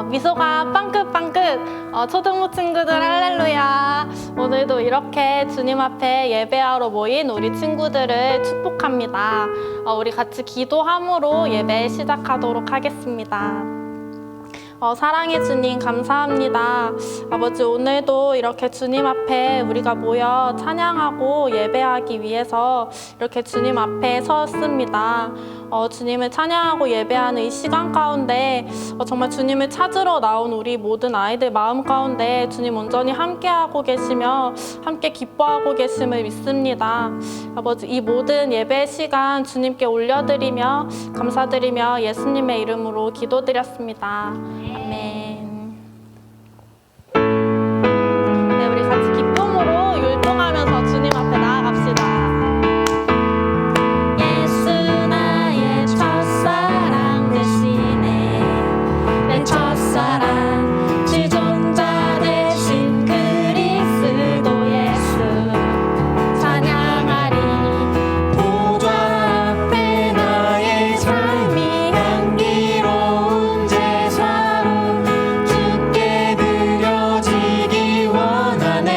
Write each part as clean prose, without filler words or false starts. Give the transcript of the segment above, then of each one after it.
미소가 빵긋빵긋 초등부 친구들 할렐루야. 오늘도 이렇게 주님 앞에 예배하러 모인 우리 친구들을 축복합니다. 우리 같이 기도함으로 예배 시작하도록 하겠습니다. 사랑해 주님 감사합니다. 아버지, 오늘도 이렇게 주님 앞에 우리가 모여 찬양하고 예배하기 위해서 이렇게 주님 앞에 섰습니다. 주님을 찬양하고 예배하는 이 시간 가운데 정말 주님을 찾으러 나온 우리 모든 아이들 마음 가운데 주님 온전히 함께하고 계시며 함께 기뻐하고 계심을 믿습니다. 아버지, 이 모든 예배 시간 주님께 올려드리며 감사드리며 예수님의 이름으로 기도드렸습니다. 아멘. 네, 우리 같이 기쁨으로 율동하면서 주님 앞에 나아갑시다. 예수 나의 첫사랑 대신에 내 첫사랑 지존자 대신 그리스도 예수 찬양하리. 보좌 앞에 나의 삶이 향기로운 제사로 주께 드려지기 원하네.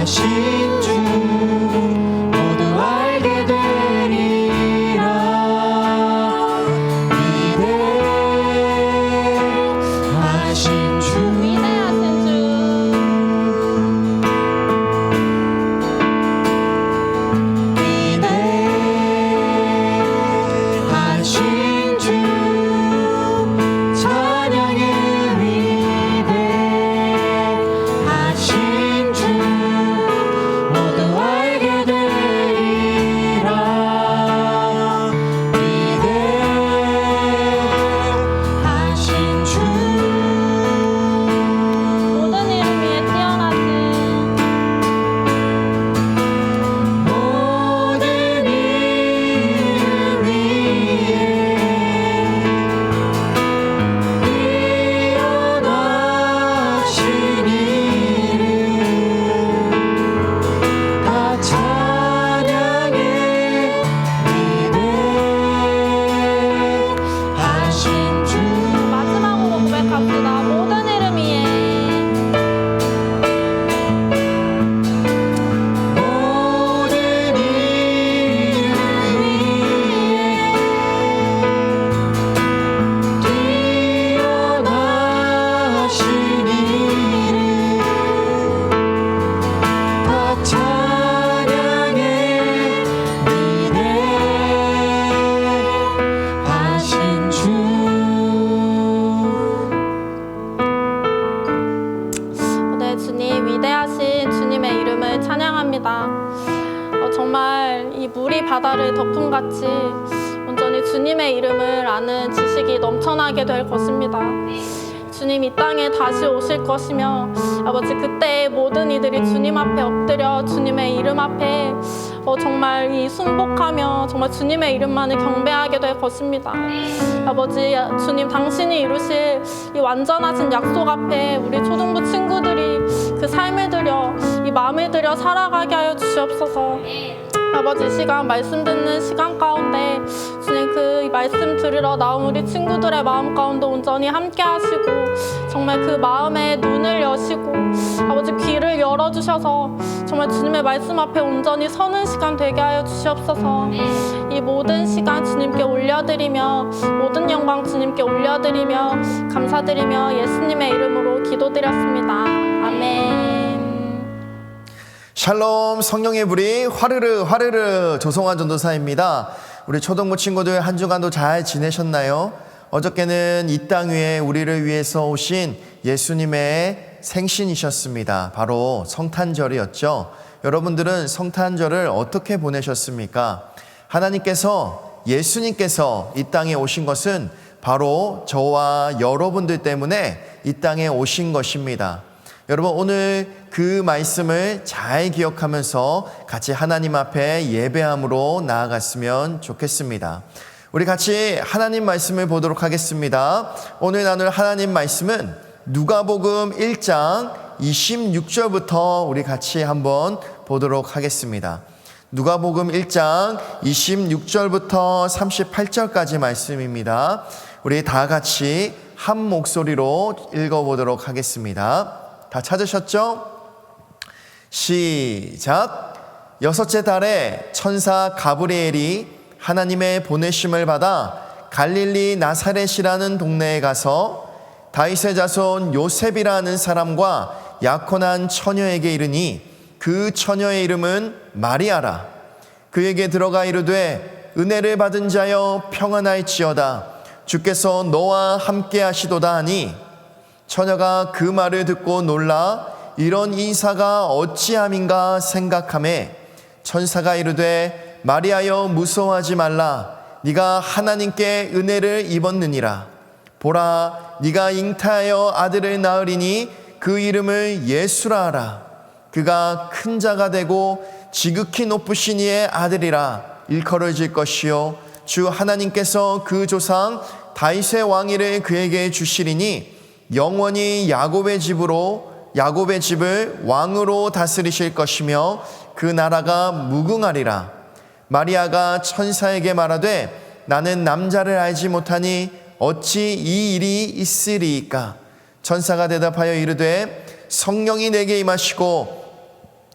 하신 주 모두 알게 되리라. 위대하신 주 위대하신 주 위대하신 주 찬양의 위대하신 주 모두 알게 되리라. 위대하신 주 모든 이름 위에 뛰어나신 모든 이름 위에 뛰어나신 이름 다 찬양해. 위대하신 주 마지막으로 고백합시다. 모든 이름 위에 모든 이름 위에 뛰어나신 이름 다 찬양해. 위대하신 주 네, 주님 위대하신 주님의 이름을 찬양합니다. 정말 이 물이 바다를 덮음같이 온전히 주님의 이름을 아는 지식이 넘쳐나게 될 것입니다. 주님 이 땅에 다시 오실 것이며 아버지 그때 모든 이들이 주님 앞에 엎드려 주님의 이름 앞에 정말 이 순복하며 정말 주님의 이름만을 경배하게 될 것입니다. 아버지 주님 당신이 이루실 이 완전하신 약속 앞에 우리 초등부 친구들이 그 삶을 들여 이 마음을 들여 살아가게 하여 주시옵소서. 아버지 이 시간 말씀 듣는 시간 가운데 주님 그 말씀 들으러 나온 우리 친구들의 마음 가운데 온전히 함께 하시고 정말 그 마음의 눈을 여시고 아버지 귀를 열어주셔서 정말 주님의 말씀 앞에 온전히 서는 시간 되게 하여 주시옵소서. 이 모든 시간 주님께 올려드리며 모든 영광 주님께 올려드리며 감사드리며 예수님의 이름으로 기도드렸습니다. 아멘. 샬롬, 성령의 불이 화르르 화르르. 조성환 전도사입니다. 우리 초등부 친구들 한 주간도 잘 지내셨나요? 어저께는 이 땅 위에 우리를 위해서 오신 예수님의 생신이셨습니다. 바로 성탄절이었죠. 여러분들은 성탄절을 어떻게 보내셨습니까? 하나님께서, 예수님께서 이 땅에 오신 것은 바로 저와 여러분들 때문에 이 땅에 오신 것입니다. 여러분 오늘 그 말씀을 잘 기억하면서 같이 하나님 앞에 예배함으로 나아갔으면 좋겠습니다. 우리 같이 하나님 말씀을 보도록 하겠습니다. 오늘 나눌 하나님 말씀은 누가복음 1장 26절부터 우리 같이 한번 보도록 하겠습니다. 누가복음 1장 26절부터 38절까지 말씀입니다. 우리 다 같이 한 목소리로 읽어보도록 하겠습니다. 다 찾으셨죠? 시작. 여섯째 달에 천사 가브리엘이 하나님의 보내심을 받아 갈릴리 나사렛이라는 동네에 가서 다윗의 자손 요셉이라는 사람과 약혼한 처녀에게 이르니 그 처녀의 이름은 마리아라. 그에게 들어가 이르되 은혜를 받은 자여 평안할지어다. 주께서 너와 함께 하시도다 하니 처녀가 그 말을 듣고 놀라 이런 인사가 어찌함인가 생각하매 천사가 이르되 마리아여 무서워하지 말라. 네가 하나님께 은혜를 입었느니라. 보라 네가 잉태하여 아들을 낳으리니 그 이름을 예수라 하라. 그가 큰 자가 되고 지극히 높으신 이의 아들이라. 일컬어질 것이요 주 하나님께서 그 조상 다윗의 왕위를 그에게 주시리니 영원히 야곱의 집을 왕으로 다스리실 것이며 그 나라가 무궁하리라. 마리아가 천사에게 말하되 나는 남자를 알지 못하니 어찌 이 일이 있으리이까. 천사가 대답하여 이르되 성령이 내게 임하시고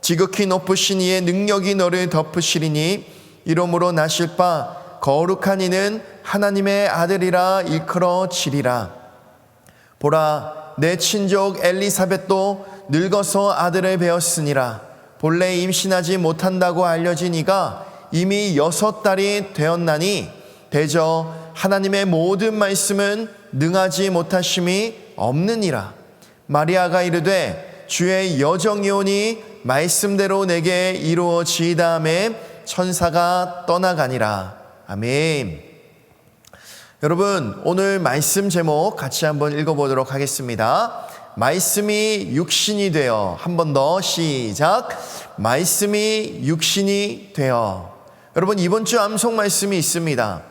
지극히 높으신 이의 능력이 너를 덮으시리니 이러므로 나실 바 거룩한 이는 하나님의 아들이라 일컬어지리라. 보라, 내 친족 엘리사벳도 늙어서 아들을 배었으니라. 본래 임신하지 못한다고 알려진 이가 이미 6달이 되었나니 대저 하나님의 모든 말씀은 능하지 못하심이 없느니라. 마리아가 이르되 주의 여정이오니 말씀대로 내게 이루어지이다음에 천사가 떠나가니라. 아멘. 여러분, 오늘 말씀 제목 같이 한번 읽어보도록 하겠습니다. 말씀이 육신이 되어. 한 번 더 시작. 말씀이 육신이 되어. 여러분, 이번 주 암송 말씀이 있습니다.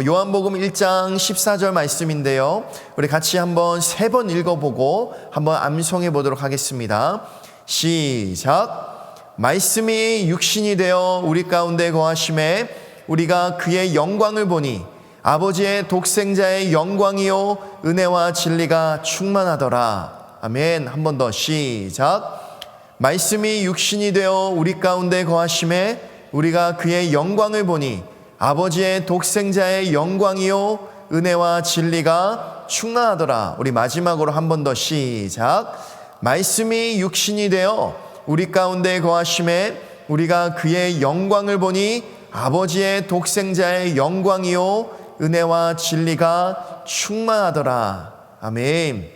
요한복음 1장 14절 말씀인데요. 우리 같이 한번 3번 읽어보고 한번 암송해 보도록 하겠습니다. 시작. 말씀이 육신이 되어 우리 가운데 거하심에 우리가 그의 영광을 보니 아버지의 독생자의 영광이요 은혜와 진리가 충만하더라. 아멘. 한 번 더 시작. 말씀이 육신이 되어 우리 가운데 거하심에 우리가 그의 영광을 보니 아버지의 독생자의 영광이요 은혜와 진리가 충만하더라. 우리 마지막으로 한 번 더 시작. 말씀이 육신이 되어 우리 가운데 거하심에 우리가 그의 영광을 보니 아버지의 독생자의 영광이요 은혜와 진리가 충만하더라. 아멘.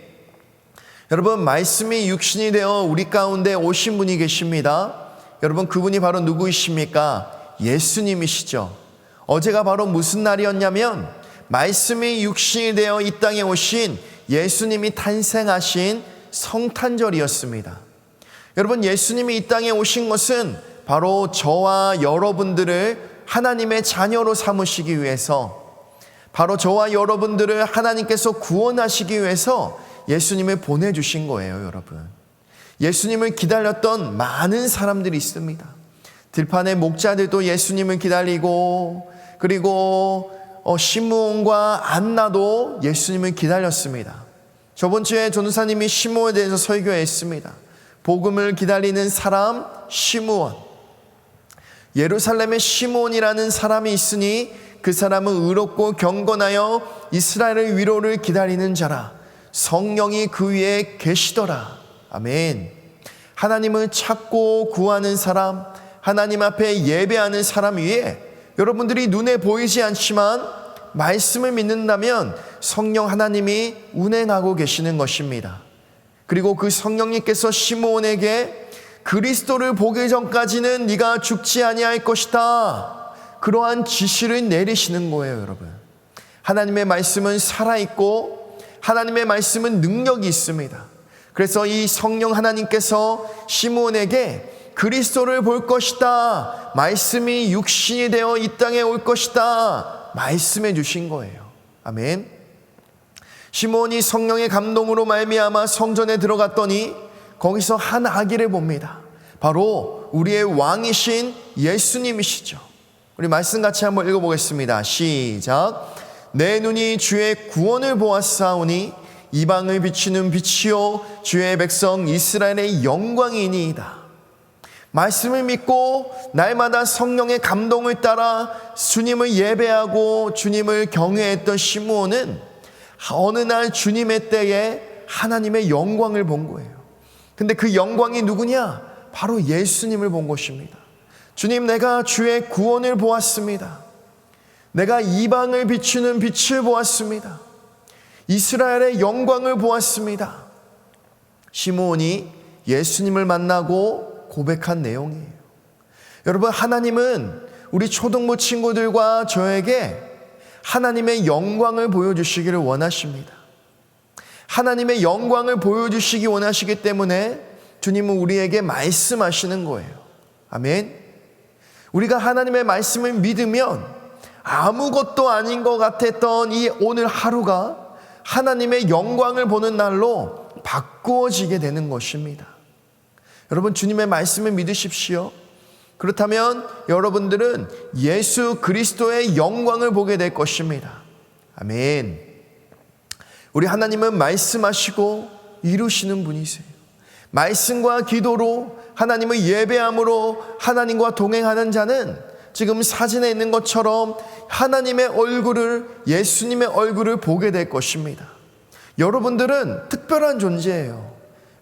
여러분, 말씀이 육신이 되어 우리 가운데 오신 분이 계십니다. 여러분, 그분이 바로 누구이십니까? 예수님이시죠. 어제가 바로 무슨 날이었냐면 말씀이 육신이 되어 이 땅에 오신 예수님이 탄생하신 성탄절이었습니다. 여러분, 예수님이 이 땅에 오신 것은 바로 저와 여러분들을 하나님의 자녀로 삼으시기 위해서, 바로 저와 여러분들을 하나님께서 구원하시기 위해서 예수님을 보내주신 거예요. 여러분, 예수님을 기다렸던 많은 사람들이 있습니다. 들판의 목자들도 예수님을 기다리고, 그리고 시므온과 안나도 예수님을 기다렸습니다. 저번 주에 전도사님이 시므온에 대해서 설교했습니다. 복음을 기다리는 사람 시므온. 예루살렘에 시므온이라는 사람이 있으니 그 사람은 의롭고 경건하여 이스라엘의 위로를 기다리는 자라. 성령이 그 위에 계시더라. 아멘. 하나님을 찾고 구하는 사람, 하나님 앞에 예배하는 사람 위에 여러분들이 눈에 보이지 않지만 말씀을 믿는다면 성령 하나님이 운행하고 계시는 것입니다. 그리고 그 성령님께서 시므온에게 그리스도를 보기 전까지는 네가 죽지 아니할 것이다, 그러한 지시를 내리시는 거예요. 여러분, 하나님의 말씀은 살아있고 하나님의 말씀은 능력이 있습니다. 그래서 이 성령 하나님께서 시므온에게 그리스도를 볼 것이다, 말씀이 육신이 되어 이 땅에 올 것이다 말씀해 주신 거예요. 아멘. 시므온이 성령의 감동으로 말미암아 성전에 들어갔더니 거기서 한 아기를 봅니다. 바로 우리의 왕이신 예수님이시죠. 우리 말씀 같이 한번 읽어보겠습니다. 시작. 내 눈이 주의 구원을 보았사오니 이방을 비추는 빛이요 주의 백성 이스라엘의 영광이니이다. 말씀을 믿고 날마다 성령의 감동을 따라 주님을 예배하고 주님을 경외했던 시므온은 어느 날 주님의 때에 하나님의 영광을 본 거예요. 근데 그 영광이 누구냐? 바로 예수님을 본 것입니다. 주님, 내가 주의 구원을 보았습니다. 내가 이방을 비추는 빛을 보았습니다. 이스라엘의 영광을 보았습니다. 시므온이 예수님을 만나고 고백한 내용이에요. 여러분, 하나님은 우리 초등부 친구들과 저에게 하나님의 영광을 보여주시기를 원하십니다. 하나님의 영광을 보여주시기 원하시기 때문에 주님은 우리에게 말씀하시는 거예요. 아멘. 우리가 하나님의 말씀을 믿으면 아무것도 아닌 것 같았던 이 오늘 하루가 하나님의 영광을 보는 날로 바꾸어지게 되는 것입니다. 여러분, 주님의 말씀을 믿으십시오. 그렇다면 여러분들은 예수 그리스도의 영광을 보게 될 것입니다. 아멘. 우리 하나님은 말씀하시고 이루시는 분이세요. 말씀과 기도로 하나님을 예배함으로 하나님과 동행하는 자는 지금 사진에 있는 것처럼 하나님의 얼굴을, 예수님의 얼굴을 보게 될 것입니다. 여러분들은 특별한 존재예요.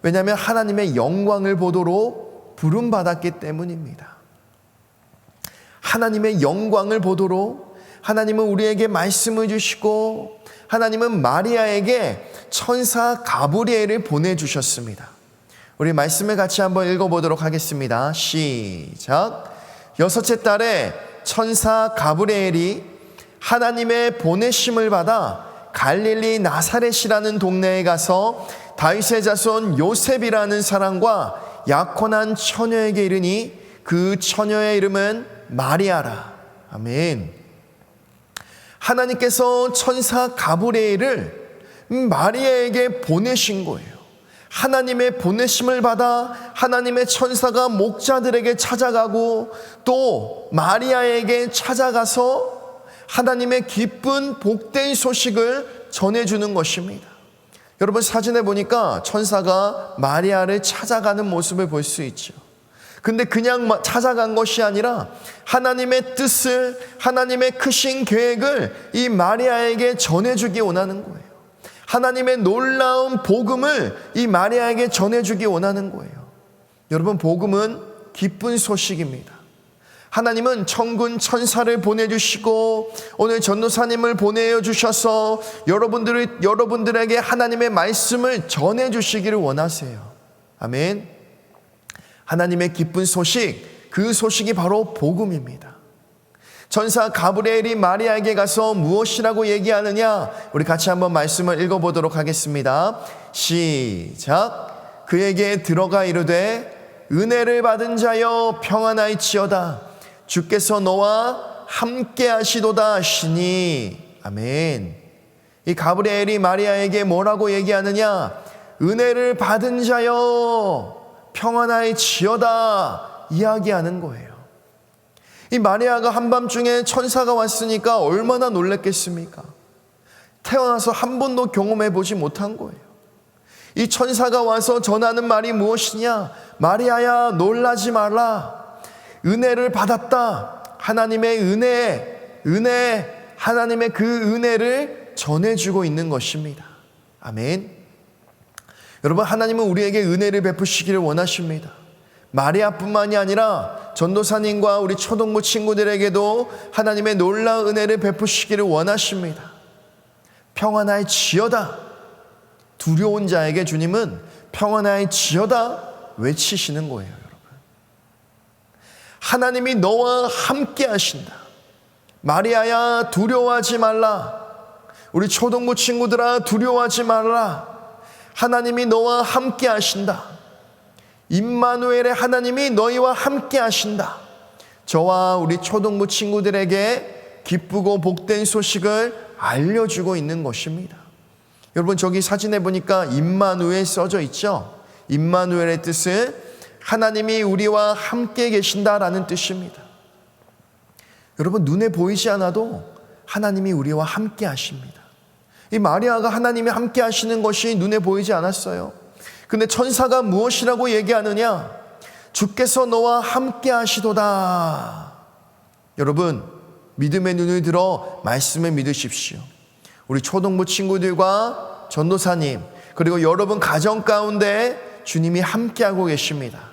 왜냐하면 하나님의 영광을 보도록 부름받았기 때문입니다. 하나님의 영광을 보도록 하나님은 우리에게 말씀을 주시고 하나님은 마리아에게 천사 가브리엘을 보내주셨습니다. 우리 말씀을 같이 한번 읽어보도록 하겠습니다. 시작. 6째 달에 천사 가브리엘이 하나님의 보내심을 받아 갈릴리 나사렛이라는 동네에 가서 다윗의 자손 요셉이라는 사람과 약혼한 처녀에게 이르니 그 처녀의 이름은 마리아라. 아멘. 하나님께서 천사 가브리엘을 마리아에게 보내신 거예요. 하나님의 보내심을 받아 하나님의 천사가 목자들에게 찾아가고 또 마리아에게 찾아가서 하나님의 기쁜 복된 소식을 전해주는 것입니다. 여러분, 사진에 보니까 천사가 마리아를 찾아가는 모습을 볼 수 있죠. 근데 그냥 찾아간 것이 아니라 하나님의 뜻을, 하나님의 크신 계획을 이 마리아에게 전해주기 원하는 거예요. 하나님의 놀라운 복음을 이 마리아에게 전해주기 원하는 거예요. 여러분, 복음은 기쁜 소식입니다. 하나님은 천군 천사를 보내주시고 오늘 전도사님을 보내주셔서 여러분들에게 하나님의 말씀을 전해주시기를 원하세요. 아멘. 하나님의 기쁜 소식, 그 소식이 바로 복음입니다. 천사 가브리엘이 마리아에게 가서 무엇이라고 얘기하느냐? 우리 같이 한번 말씀을 읽어보도록 하겠습니다. 시작. 그에게 들어가 이르되 은혜를 받은 자여 평안하이치어다. 주께서 너와 함께 하시도다 하시니. 아멘. 이 가브리엘이 마리아에게 뭐라고 얘기하느냐? 은혜를 받은 자여 평안하이치어다 이야기하는 거예요. 이 마리아가 한밤중에 천사가 왔으니까 얼마나 놀랐겠습니까? 태어나서 한 번도 경험해 보지 못한 거예요. 이 천사가 와서 전하는 말이 무엇이냐? 마리아야, 놀라지 말라. 은혜를 받았다. 하나님의 은혜, 하나님의 그 은혜를 전해주고 있는 것입니다. 아멘. 여러분, 하나님은 우리에게 은혜를 베푸시기를 원하십니다. 마리아뿐만이 아니라 전도사님과 우리 초동부 친구들에게도 하나님의 놀라운 은혜를 베푸시기를 원하십니다. 평안하이지어다. 두려운 자에게 주님은 평안하이지어다 외치시는 거예요. 여러분, 하나님이 너와 함께 하신다. 마리아야, 두려워하지 말라. 우리 초동부 친구들아, 두려워하지 말라. 하나님이 너와 함께 하신다. 임마누엘의 하나님이 너희와 함께 하신다. 저와 우리 초동부 친구들에게 기쁘고 복된 소식을 알려주고 있는 것입니다. 여러분, 저기 사진에 보니까 임마누엘 써져 있죠. 임마누엘의 뜻은 하나님이 우리와 함께 계신다라는 뜻입니다. 여러분, 눈에 보이지 않아도 하나님이 우리와 함께 하십니다. 이 마리아가 하나님이 함께 하시는 것이 눈에 보이지 않았어요. 근데 천사가 무엇이라고 얘기하느냐? 주께서 너와 함께 하시도다. 여러분, 믿음의 눈을 들어 말씀을 믿으십시오. 우리 초동부 친구들과 전도사님, 그리고 여러분 가정 가운데 주님이 함께하고 계십니다.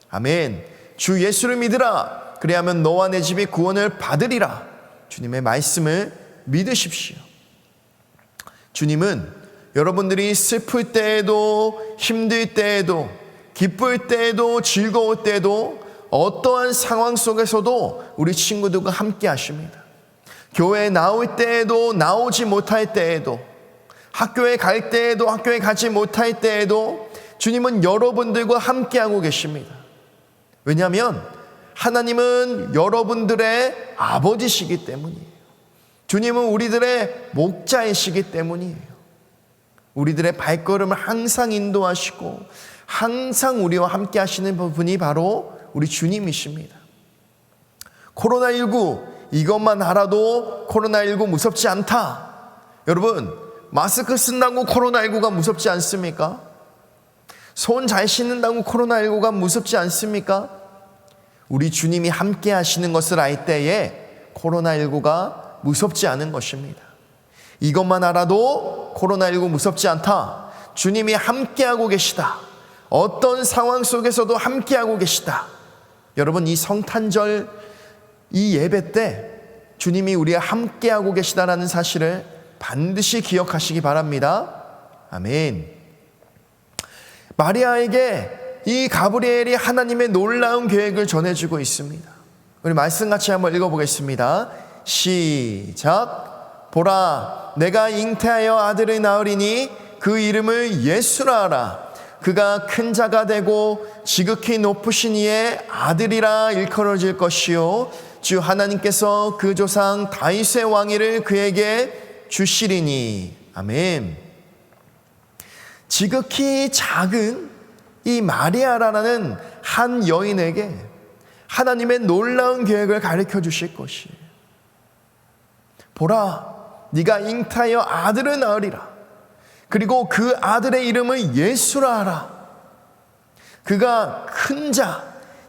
아멘. 주 예수를 믿으라. 그래야만 너와 내 집이 구원을 받으리라. 주님의 말씀을 믿으십시오. 주님은 여러분들이 슬플 때에도, 힘들 때에도, 기쁠 때에도, 즐거울 때에도, 어떠한 상황 속에서도 우리 친구들과 함께 하십니다. 교회에 나올 때에도, 나오지 못할 때에도, 학교에 갈 때에도, 학교에 가지 못할 때에도 주님은 여러분들과 함께하고 계십니다. 왜냐하면 하나님은 여러분들의 아버지시기 때문이에요. 주님은 우리들의 목자이시기 때문이에요. 우리들의 발걸음을 항상 인도하시고 항상 우리와 함께 하시는 분이 바로 우리 주님이십니다. 코로나19 이것만 알아도 코로나19 무섭지 않다. 여러분, 마스크 쓴다고 코로나19가 무섭지 않습니까? 손 잘 씻는다고 코로나19가 무섭지 않습니까? 우리 주님이 함께 하시는 것을 알 때에 코로나19가 무섭지 않은 것입니다. 이것만 알아도 코로나19 무섭지 않다. 주님이 함께하고 계시다. 어떤 상황 속에서도 함께하고 계시다. 여러분, 이 성탄절 이 예배 때 주님이 우리와 함께하고 계시다라는 사실을 반드시 기억하시기 바랍니다. 아멘. 마리아에게 이 가브리엘이 하나님의 놀라운 계획을 전해주고 있습니다. 우리 말씀 같이 한번 읽어보겠습니다. 시작. 보라, 내가 잉태하여 아들을 낳으리니 그 이름을 예수라 하라. 그가 큰 자가 되고 지극히 높으신 이의 아들이라 일컬어질 것이요 주 하나님께서 그 조상 다윗의 왕위를 그에게 주시리니. 아멘. 지극히 작은 이 마리아라는 한 여인에게 하나님의 놀라운 계획을 가르쳐 주실 것이에요. 보라, 네가 잉태하여 아들을 낳으리라. 그리고 그 아들의 이름을 예수라 하라. 그가 큰 자,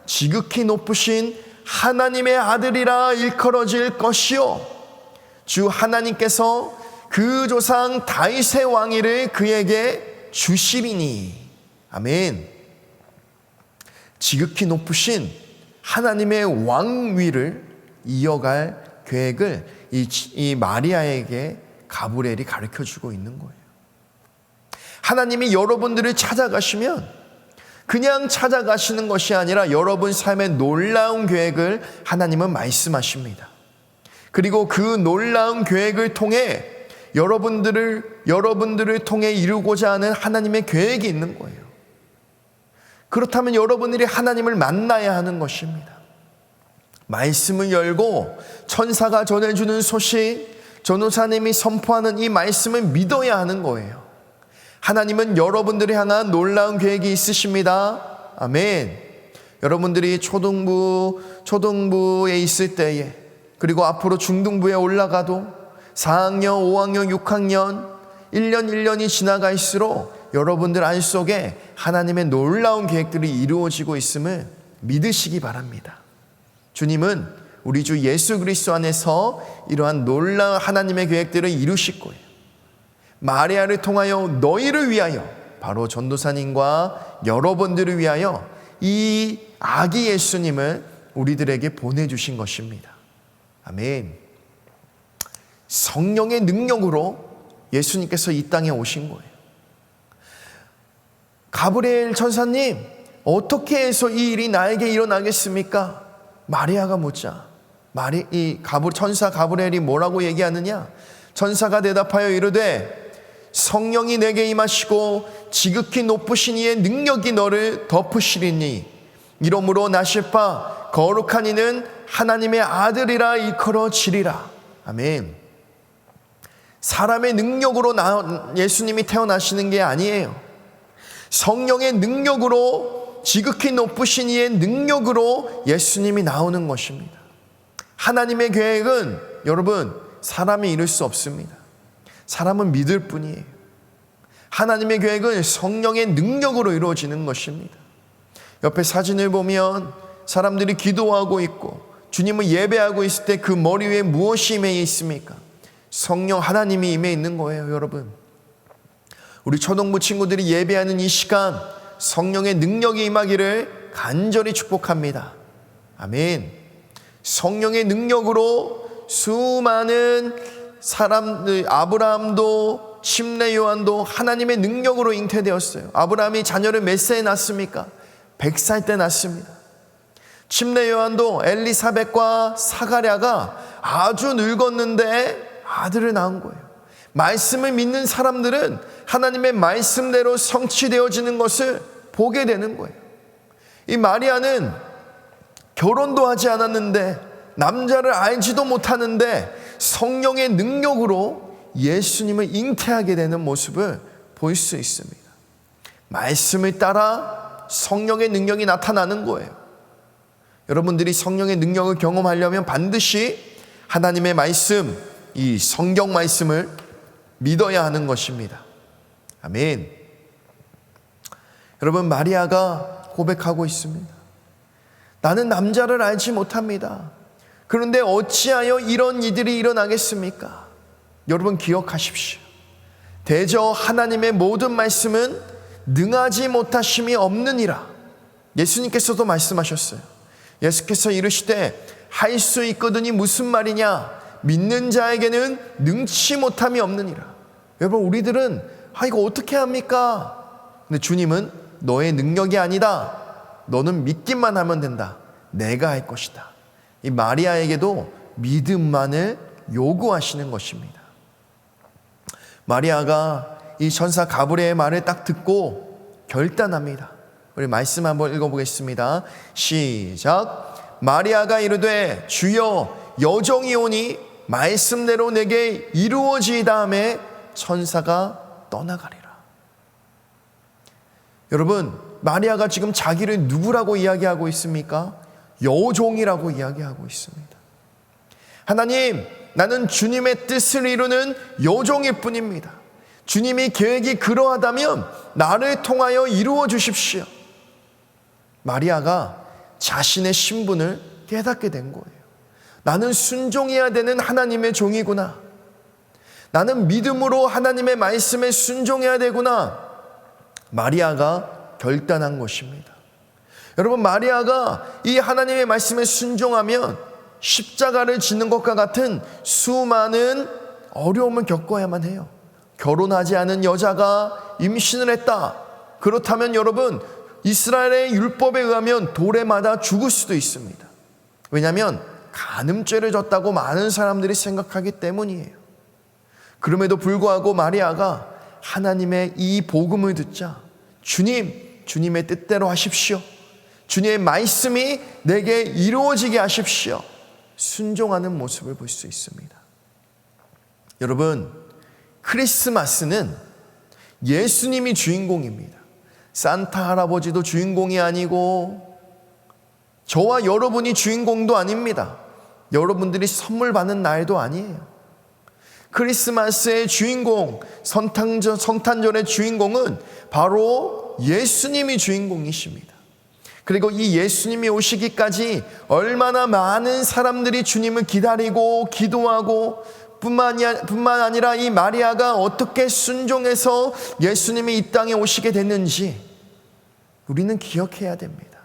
지극히 높으신 하나님의 아들이라 일컬어질 것이요 주 하나님께서 그 조상 다윗의 왕위를 그에게 주시리니. 아멘. 지극히 높으신 하나님의 왕위를 이어갈 계획을 이 마리아에게 가브리엘이 가르쳐주고 있는 거예요. 하나님이 여러분들을 찾아가시면 그냥 찾아가시는 것이 아니라 여러분 삶의 놀라운 계획을 하나님은 말씀하십니다. 그리고 그 놀라운 계획을 통해 여러분들을 통해 이루고자 하는 하나님의 계획이 있는 거예요. 그렇다면 여러분들이 하나님을 만나야 하는 것입니다. 말씀을 열고 천사가 전해주는 소식, 전도사님이 선포하는 이 말씀을 믿어야 하는 거예요. 하나님은 여러분들을 향한 놀라운 계획이 있으십니다. 아멘. 여러분들이 초등부에 있을 때에, 그리고 앞으로 중등부에 올라가도 4학년, 5학년, 6학년 1년이 지나갈수록 여러분들 안 속에 하나님의 놀라운 계획들이 이루어지고 있음을 믿으시기 바랍니다. 주님은 우리 주 예수 그리스도 안에서 이러한 놀라운 하나님의 계획들을 이루실 거예요. 마리아를 통하여 너희를 위하여, 바로 전도사님과 여러분들을 위하여 이 아기 예수님을 우리들에게 보내주신 것입니다. 아멘. 성령의 능력으로 예수님께서 이 땅에 오신 거예요. 가브리엘 천사님, 어떻게 해서 이 일이 나에게 일어나겠습니까? 마리아가 묻자 천사 가브리엘이 뭐라고 얘기하느냐? 천사가 대답하여 이르되 성령이 내게 임하시고 지극히 높으신 이의 능력이 너를 덮으시리니 이러므로 나실 바 거룩한 이는 하나님의 아들이라 일컬어지리라. 아멘. 사람의 능력으로 예수님이 태어나시는 게 아니에요. 성령의 능력으로, 지극히 높으신 이의 능력으로 예수님이 나오는 것입니다. 하나님의 계획은 여러분 사람이 이룰 수 없습니다. 사람은 믿을 뿐이에요. 하나님의 계획은 성령의 능력으로 이루어지는 것입니다. 옆에 사진을 보면 사람들이 기도하고 있고 주님을 예배하고 있을 때 그 머리 위에 무엇이 임해 있습니까? 성령 하나님이 임해 있는 거예요. 여러분, 우리 초등부 친구들이 예배하는 이 시간 성령의 능력이 임하기를 간절히 축복합니다. 아멘. 성령의 능력으로 수많은 사람들, 아브라함도, 침례 요한도 하나님의 능력으로 잉태되었어요. 아브라함이 자녀를 몇 살에 낳습니까? 100살 때 낳습니다. 침례 요한도 엘리사벳과 사가랴가 아주 늙었는데 아들을 낳은 거예요. 말씀을 믿는 사람들은 하나님의 말씀대로 성취되어지는 것을 보게 되는 거예요. 이 마리아는 결혼도 하지 않았는데, 남자를 알지도 못하는데 성령의 능력으로 예수님을 잉태하게 되는 모습을 볼 수 있습니다. 말씀을 따라 성령의 능력이 나타나는 거예요. 여러분들이 성령의 능력을 경험하려면 반드시 하나님의 말씀, 이 성경 말씀을 믿어야 하는 것입니다. 아멘. 여러분, 마리아가 고백하고 있습니다. 나는 남자를 알지 못합니다. 그런데 어찌하여 이런 일들이 일어나겠습니까? 여러분, 기억하십시오. 대저 하나님의 모든 말씀은 능하지 못하심이 없느니라. 예수님께서도 말씀하셨어요. 예수께서 이르시되 할 수 있거든이 무슨 말이냐? 믿는 자에게는 능치 못함이 없느니라. 여러분, 우리들은 이거 어떻게 합니까? 근데 주님은 너의 능력이 아니다. 너는 믿기만 하면 된다. 내가 할 것이다. 이 마리아에게도 믿음만을 요구하시는 것입니다. 마리아가 이 천사 가브리엘의 말을 딱 듣고 결단합니다. 우리 말씀 한번 읽어보겠습니다. 시작. 마리아가 이르되 주여, 여종이 오니 말씀대로 내게 이루어지이다 하매 천사가 떠나가리라. 여러분, 마리아가 지금 자기를 누구라고 이야기하고 있습니까? 여종이라고 이야기하고 있습니다. 하나님, 나는 주님의 뜻을 이루는 여종일 뿐입니다. 주님이 계획이 그러하다면 나를 통하여 이루어 주십시오. 마리아가 자신의 신분을 깨닫게 된 거예요. 나는 순종해야 되는 하나님의 종이구나. 나는 믿음으로 하나님의 말씀에 순종해야 되구나. 마리아가 결단한 것입니다. 여러분, 마리아가 이 하나님의 말씀에 순종하면 십자가를 지는 것과 같은 수많은 어려움을 겪어야만 해요. 결혼하지 않은 여자가 임신을 했다. 그렇다면 여러분, 이스라엘의 율법에 의하면 돌에 맞아 죽을 수도 있습니다. 왜냐하면 간음죄를 졌다고 많은 사람들이 생각하기 때문이에요. 그럼에도 불구하고 마리아가 하나님의 이 복음을 듣자 주님, 주님의 뜻대로 하십시오. 주님의 말씀이 내게 이루어지게 하십시오. 순종하는 모습을 볼 수 있습니다. 여러분, 크리스마스는 예수님이 주인공입니다. 산타 할아버지도 주인공이 아니고 저와 여러분이 주인공도 아닙니다. 여러분들이 선물 받는 날도 아니에요. 크리스마스의 주인공, 성탄절의 주인공은 바로 예수님이 주인공이십니다. 그리고 이 예수님이 오시기까지 얼마나 많은 사람들이 주님을 기다리고 기도하고 뿐만 아니라 이 마리아가 어떻게 순종해서 예수님이 이 땅에 오시게 됐는지 우리는 기억해야 됩니다.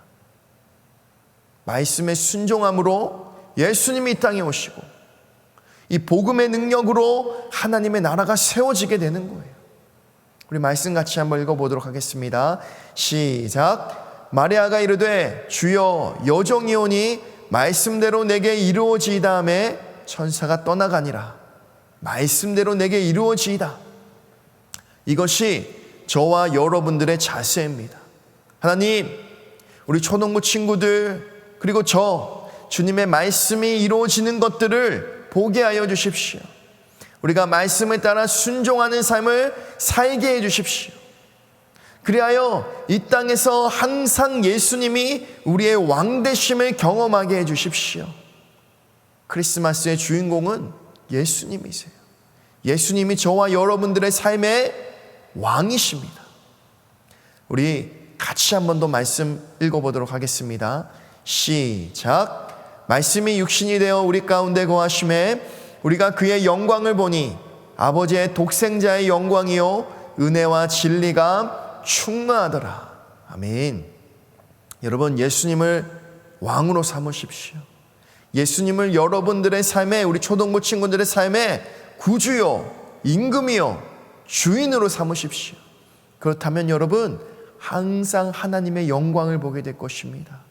말씀에 순종함으로 예수님이 이 땅에 오시고 이 복음의 능력으로 하나님의 나라가 세워지게 되는 거예요. 우리 말씀 같이 한번 읽어보도록 하겠습니다. 시작. 마리아가 이르되 주여, 여종이 오니 말씀대로 내게 이루어지이다 하매 천사가 떠나가니라. 말씀대로 내게 이루어지이다. 이것이 저와 여러분들의 자세입니다. 하나님, 우리 초동부 친구들 그리고 저 주님의 말씀이 이루어지는 것들을 보게 하여 주십시오. 우리가 말씀을 따라 순종하는 삶을 살게 해 주십시오. 그리하여 이 땅에서 항상 예수님이 우리의 왕되심을 경험하게 해 주십시오. 크리스마스의 주인공은 예수님이세요. 예수님이 저와 여러분들의 삶의 왕이십니다. 우리 같이 한 번 더 말씀 읽어보도록 하겠습니다. 시작. 말씀이 육신이 되어 우리 가운데 거하심에 우리가 그의 영광을 보니 아버지의 독생자의 영광이요 은혜와 진리가 충만하더라. 아멘. 여러분, 예수님을 왕으로 삼으십시오. 예수님을 여러분들의 삶에, 우리 초동부 친구들의 삶에 구주요, 임금이요, 주인으로 삼으십시오. 그렇다면 여러분, 항상 하나님의 영광을 보게 될 것입니다.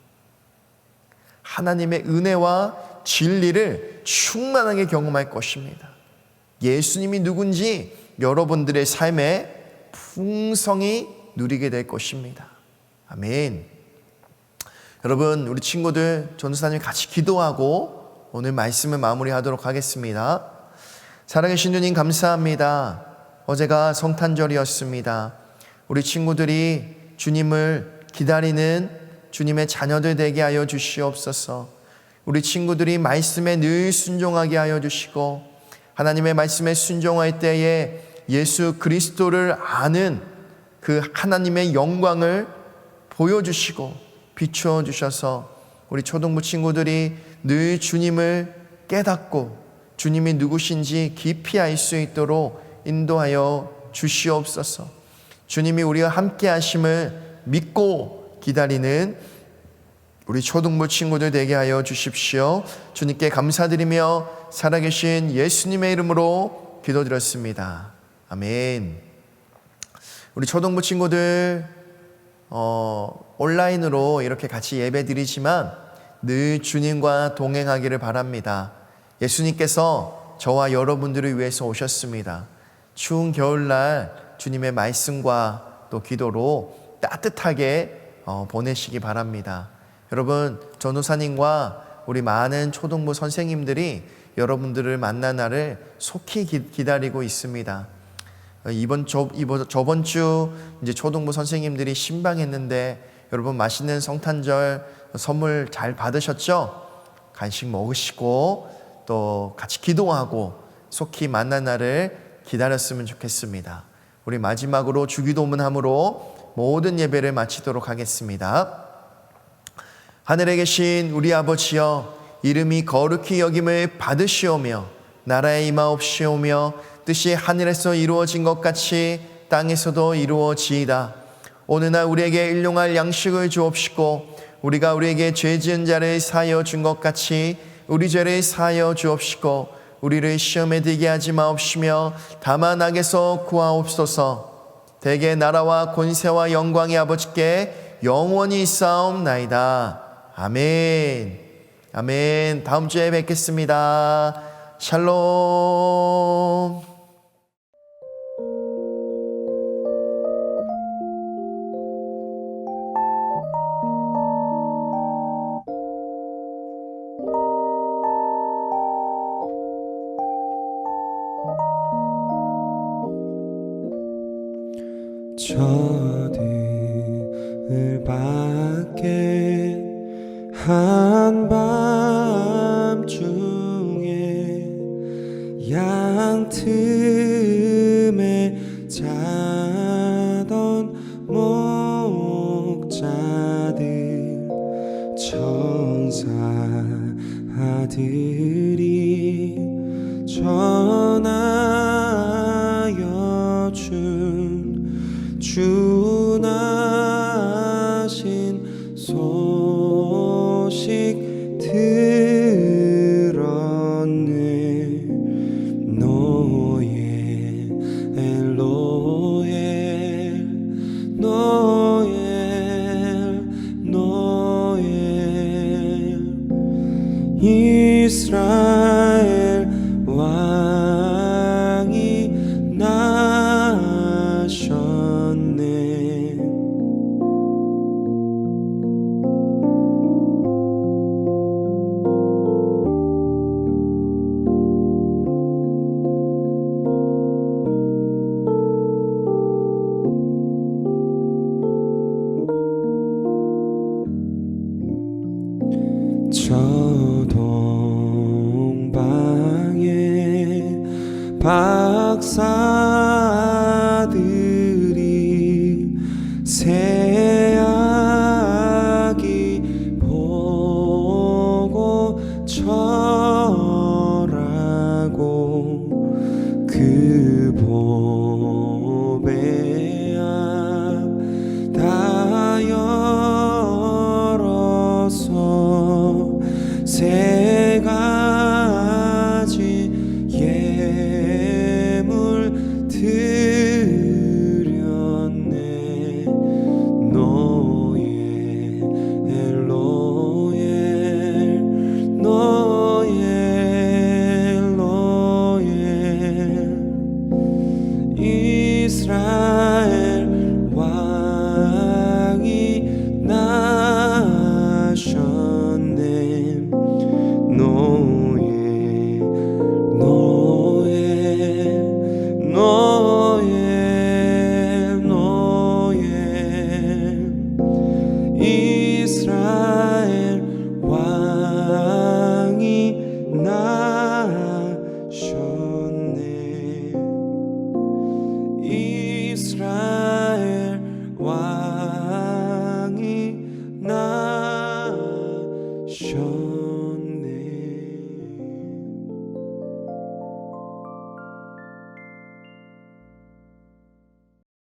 하나님의 은혜와 진리를 충만하게 경험할 것입니다. 예수님이 누군지 여러분들의 삶에 풍성히 누리게 될 것입니다. 아멘. 여러분, 우리 친구들 전도사님 같이 기도하고 오늘 말씀을 마무리하도록 하겠습니다. 사랑하신 주님, 감사합니다. 어제가 성탄절이었습니다. 우리 친구들이 주님을 기다리는 주님의 자녀들 되게 하여 주시옵소서. 우리 친구들이 말씀에 늘 순종하게 하여 주시고 하나님의 말씀에 순종할 때에 예수 그리스도를 아는 그 하나님의 영광을 보여주시고 비추어 주셔서 우리 초등부 친구들이 늘 주님을 깨닫고 주님이 누구신지 깊이 알 수 있도록 인도하여 주시옵소서. 주님이 우리와 함께 하심을 믿고 기다리는 우리 초등부 친구들 되게 하여 주십시오. 주님께 감사드리며 살아계신 예수님의 이름으로 기도드렸습니다. 아멘. 우리 초등부 친구들 온라인으로 이렇게 같이 예배드리지만 늘 주님과 동행하기를 바랍니다. 예수님께서 저와 여러분들을 위해서 오셨습니다. 추운 겨울날 주님의 말씀과 또 기도로 따뜻하게 보내시기 바랍니다. 여러분, 전도사님과 우리 많은 초등부 선생님들이 여러분들을 만난 날을 속히 기다리고 있습니다. 저번 주 이제 초등부 선생님들이 신방했는데 여러분 맛있는 성탄절 선물 잘 받으셨죠? 간식 먹으시고 또 같이 기도하고 속히 만난 날을 기다렸으면 좋겠습니다. 우리 마지막으로 주기도문함으로 모든 예배를 마치도록 하겠습니다. 하늘에 계신 우리 아버지여, 이름이 거룩히 여김을 받으시오며 나라에 임하옵시오며 뜻이 하늘에서 이루어진 것 같이 땅에서도 이루어지이다. 오늘날 우리에게 일용할 양식을 주옵시고 우리가 우리에게 죄 지은 자를 사하여 준 것 같이 우리 죄를 사하여 주옵시고 우리를 시험에 들게 하지 마옵시며 다만 악에서 구하옵소서. 대개 나라와 권세와 영광이 아버지께 영원히 있사옵나이다. 아멘. 아멘. 다음 주에 뵙겠습니다. 샬롬. 저들 밖에 한밤중에 양 틈에 자던 목자들 천사들이 전하여 준 주나신 소식 들었네. 노엘 노엘 노엘 노엘 이스라엘 왕이 나셨네. 저 동방에 박사들이 새아기 보고 절하고 그 보배 앞 다 열어서 새